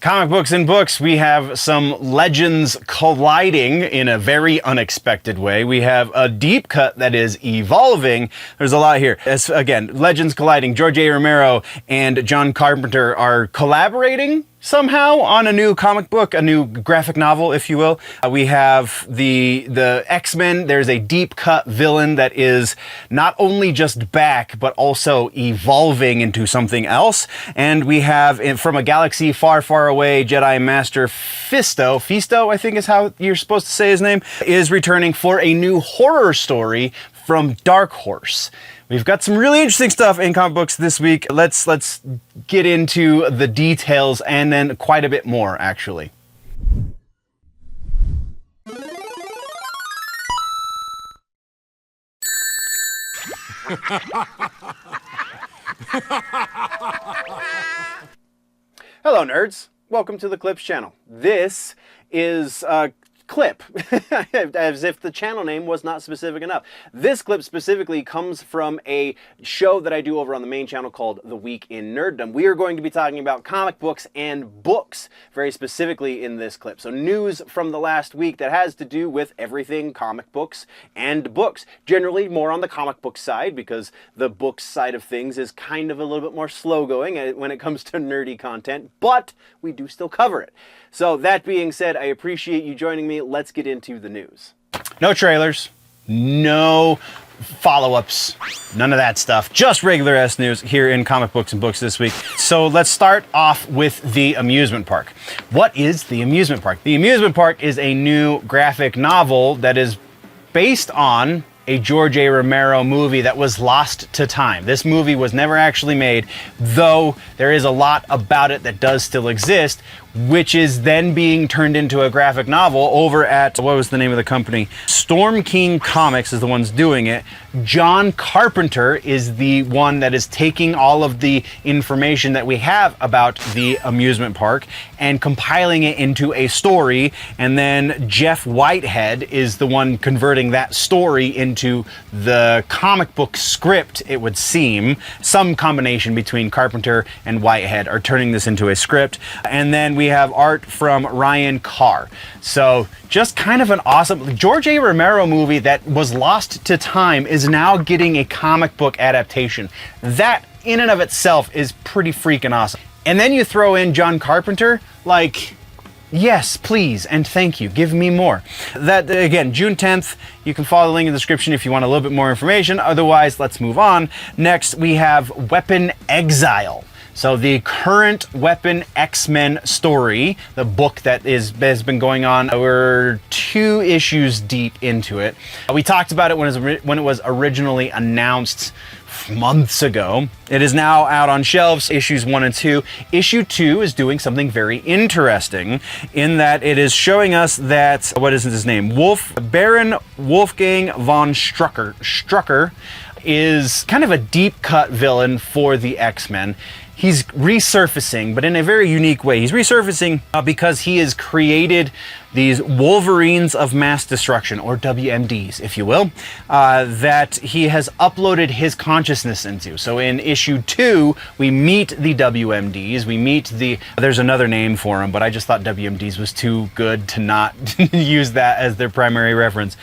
Comic books and books, we have some legends colliding in a very unexpected way. We have a deep cut that is evolving. There's a lot here. As again, legends colliding. George A. Romero and JOHN Carpenter are collaborating somehow on a new comic book, a new graphic novel, if you will. We have the X-Men. There's a deep cut villain that is not only just back, but also evolving into something else. And we have, from a galaxy far, far away, Jedi Master Fisto, I think is how you're supposed to say his name, is returning for a new horror story from Dark Horse. We've got some really interesting stuff in comic books this week. Let's get into the details and then quite a bit more, actually. Hello, nerds. Welcome to the Clips channel. This is clip, as if the channel name was not specific enough. This clip specifically comes from a show that I do over on the main channel called The Week in Nerddom. We are going to be talking about comic books and books very specifically in this clip. So news from the last week that has to do with everything comic books and books. Generally more on the comic book side, because the books side of things is kind of a little bit more slow going when it comes to nerdy content, but we do still cover it. So that being said, I appreciate you joining me. Let's get into the news. No trailers, no follow-ups, none of that stuff. Just regular ass news here in Comic Books and Books this week. So let's start off with the Amusement Park. What is the Amusement Park? The Amusement Park is a new graphic novel that is based on a George A. Romero movie that was lost to time. This movie was never actually made, though there is a lot about it that does still exist, which is then being turned into a graphic novel over at, what was the name of the company? Storm King Comics is the ones doing it. JOHN Carpenter is the one that is taking all of the information that we have about the amusement park and compiling it into a story, and then Jeff Whitehead is the one converting that story into the comic book script, it would seem. Some combination between Carpenter and Whitehead are turning this into a script. And then we have art from Ryan Carr. So just kind of an awesome George A. Romero movie that was lost to time is now getting a comic book adaptation. That in and of itself is pretty freaking awesome. And then you throw in JOHN Carpenter, like, yes, please, and thank you. Give me more. That, again, June 10th. You can follow the link in the description if you want a little bit more information. Otherwise, let's move on. Next, we have Weapon Exile. So the current Weapon X-Men story, the book that has been going on, we're 2 issues deep into it. We talked about it when it was originally announced months ago. It is now out on shelves, issues 1 and 2. Issue 2 is doing something very interesting in that it is showing us that, what is his name? Baron Wolfgang Von Strucker is kind of a deep cut villain for the X-Men. He's resurfacing, but in a very unique way. He's resurfacing because he has created these Wolverines of Mass Destruction, or WMDs, if you will, that he has uploaded his consciousness into. So in issue 2, we meet the WMDs. We meet there's another name for them, but I just thought WMDs was too good to not use that as their primary reference.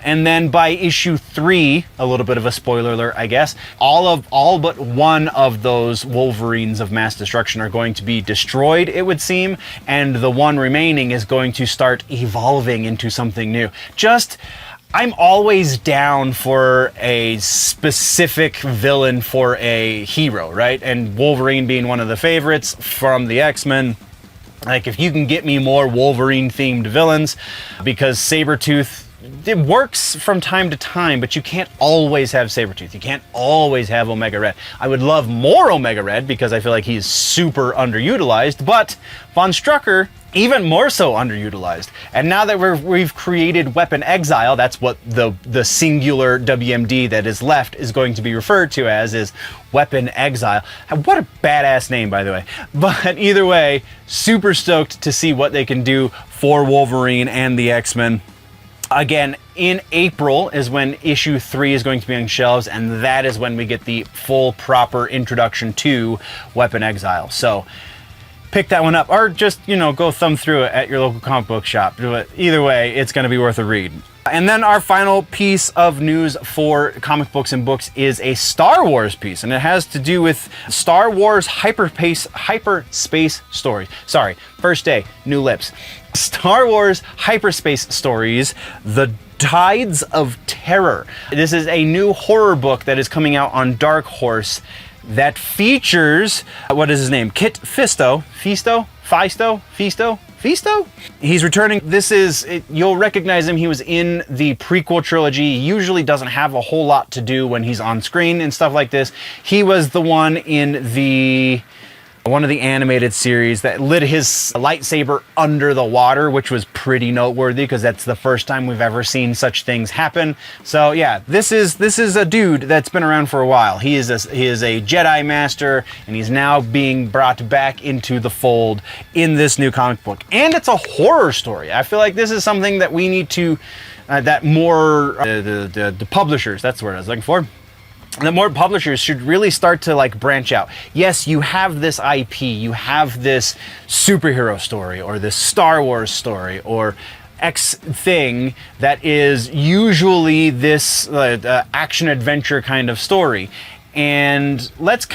And then by issue 3, a little bit of a spoiler alert, I guess, all but one of those Wolverines of Mass Destruction are going to be destroyed, it would seem, and the one remaining is going to start evolving into something new. I'm always down for a specific villain for a hero, right? And Wolverine being one of the favorites from the X-Men. Like, if you can get me more Wolverine-themed villains, because Sabretooth, it works from time to time, but you can't always have Sabretooth. You can't always have Omega Red. I would love more Omega Red because I feel like he's super underutilized, but Von Strucker, even more so underutilized. And now that we've created Weapon Exile, that's what the singular WMD that is left is going to be referred to as, is Weapon Exile. What a badass name, by the way. But either way, super stoked to see what they can do for Wolverine and the X-Men. Again, in April is when issue 3 is going to be on shelves, and that is when we get the full proper introduction to Weapon Exile. So pick that one up, or just, you know, go thumb through it at your local comic book shop. But either way, it's going to be worth a read. And then our final piece of news for comic books and books is a Star Wars piece, and it has to do with Star Wars hyperspace stories. Sorry, first day, new lips. Star Wars hyperspace stories, The Tides of Terror. This is a new horror book that is coming out on Dark Horse that features, what is his name? Kit Fisto? He's returning. This is, you'll recognize him. He was in the prequel trilogy. He usually doesn't have a whole lot to do when he's on screen and stuff like this. He was the one in one of the animated series that lit his lightsaber under the water, which was pretty noteworthy because that's the first time we've ever seen such things happen. So yeah, this is a dude that's been around for a while. He is a Jedi master, and he's now being brought back into the fold in this new comic book. And it's a horror story. I feel like this is something that we need to, that more, the publishers, that's the word I was looking for. The more publishers should really start to like branch out. Yes, you have this IP, you have this superhero story or this Star Wars story or X thing that is usually this action adventure kind of story. And let's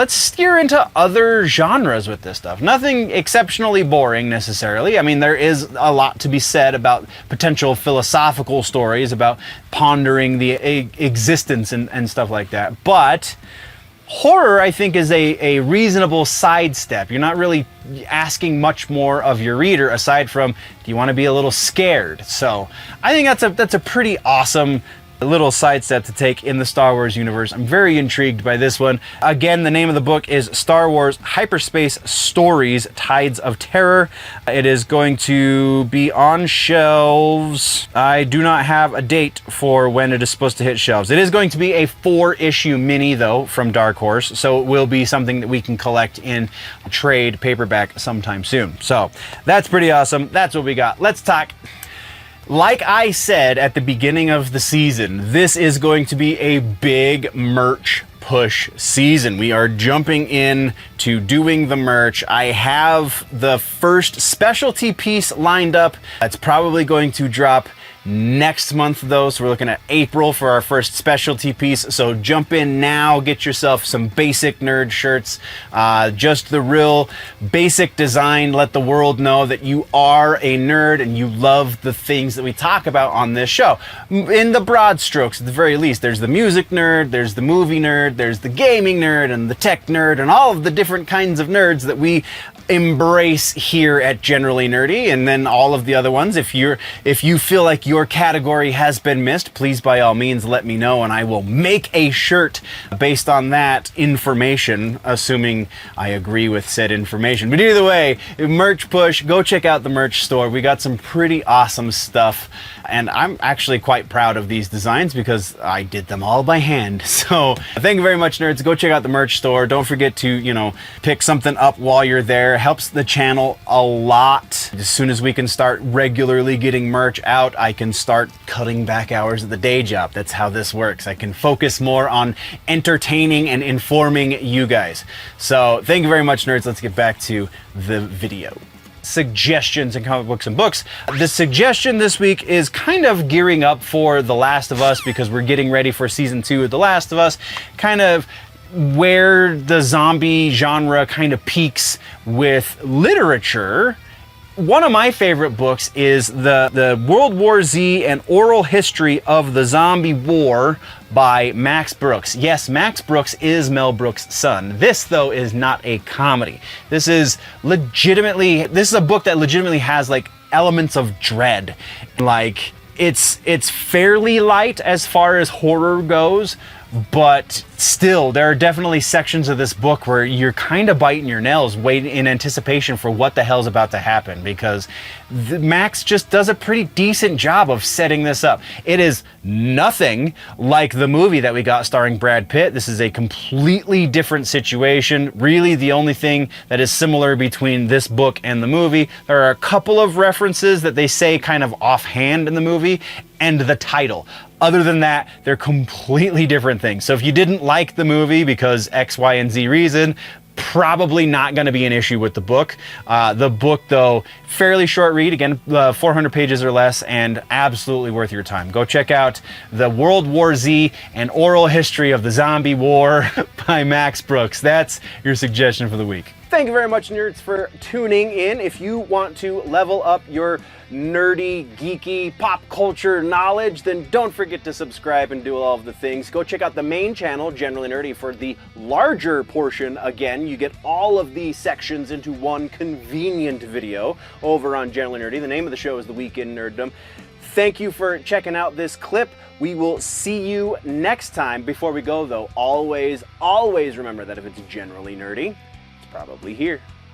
steer into other genres with this stuff. Nothing exceptionally boring necessarily. I mean, there is a lot to be said about potential philosophical stories, about pondering the existence and stuff like that. But horror, I think, is a reasonable sidestep. You're not really asking much more of your reader aside from, do you want to be a little scared? So I think that's a pretty awesome little sidestep to take in the Star Wars universe. I'm very intrigued by this one. Again, the name of the book is Star Wars Hyperspace Stories, Tides of Terror. It is going to be on shelves. I do not have a date for when it is supposed to hit shelves. It is going to be a 4-issue mini, though, from Dark Horse, so it will be something that we can collect in trade paperback sometime soon. So that's pretty awesome. That's what we got. Let's talk. Like I said at the beginning of the season, this is going to be a big merch push season. We are jumping in to doing the merch. I have the first specialty piece lined up. That's probably going to drop next month though, so we're looking at April for our first specialty piece. So jump in now, get yourself some basic nerd shirts, just the real basic design. Let the world know that you are a nerd and you love the things that we talk about on this show. In the broad strokes, at the very least, there's the music nerd, there's the movie nerd, there's the gaming nerd and the tech nerd and all of the different kinds of nerds that we embrace here at Generally Nerdy, and then all of the other ones. If you feel like your category has been missed, please by all means let me know and I will make a shirt based on that information, assuming I agree with said information. But either way, merch push, go check out the merch store. We got some pretty awesome stuff, and I'm actually quite proud of these designs because I did them all by hand. So thank you very much, nerds. Go check out the merch store. Don't forget to, you know, pick something up while you're there. Helps the channel a lot. As soon as we can start regularly getting merch out, I can start cutting back hours at the day job. That's how this works. I can focus more on entertaining and informing you guys. So thank you very much, nerds. Let's get back to the video. Suggestions in comic books and books. The suggestion this week is kind of gearing up for The Last of Us because we're getting ready for season 2 of The Last of Us. Kind of where the zombie genre kind of peaks with literature. One of my favorite books is the World War Z and Oral History of the Zombie War by Max Brooks. Yes, Max Brooks is Mel Brooks' son. This, though, is not a comedy. This is a book that legitimately has like elements of dread. Like it's fairly light as far as horror goes, but still, there are definitely sections of this book where you're kind of biting your nails waiting in anticipation for what the hell's about to happen, because Max just does a pretty decent job of setting this up. It is nothing like the movie that we got starring Brad Pitt. This is a completely different situation. Really, the only thing that is similar between this book and the movie, there are a couple of references that they say kind of offhand in the movie, and the title. Other than that, they're completely different things. So if you didn't like the movie because X, Y, and Z reason, probably not going to be an issue with the book. The book, though, fairly short read, again, 400 pages or less, and absolutely worth your time. Go check out The World War Z, An Oral History of the Zombie War by Max Brooks. That's your suggestion for the week. Thank you very much, nerds, for tuning in. If you want to level up your nerdy, geeky, pop culture knowledge, then don't forget to subscribe and do all of the things. Go check out the main channel, Generally Nerdy, for the larger portion. Again, you get all of the sections into one convenient video over on Generally Nerdy. The name of the show is The Week in Nerddom. Thank you for checking out this clip. We will see you next time. Before we go, though, always remember that if it's generally nerdy, it's probably here.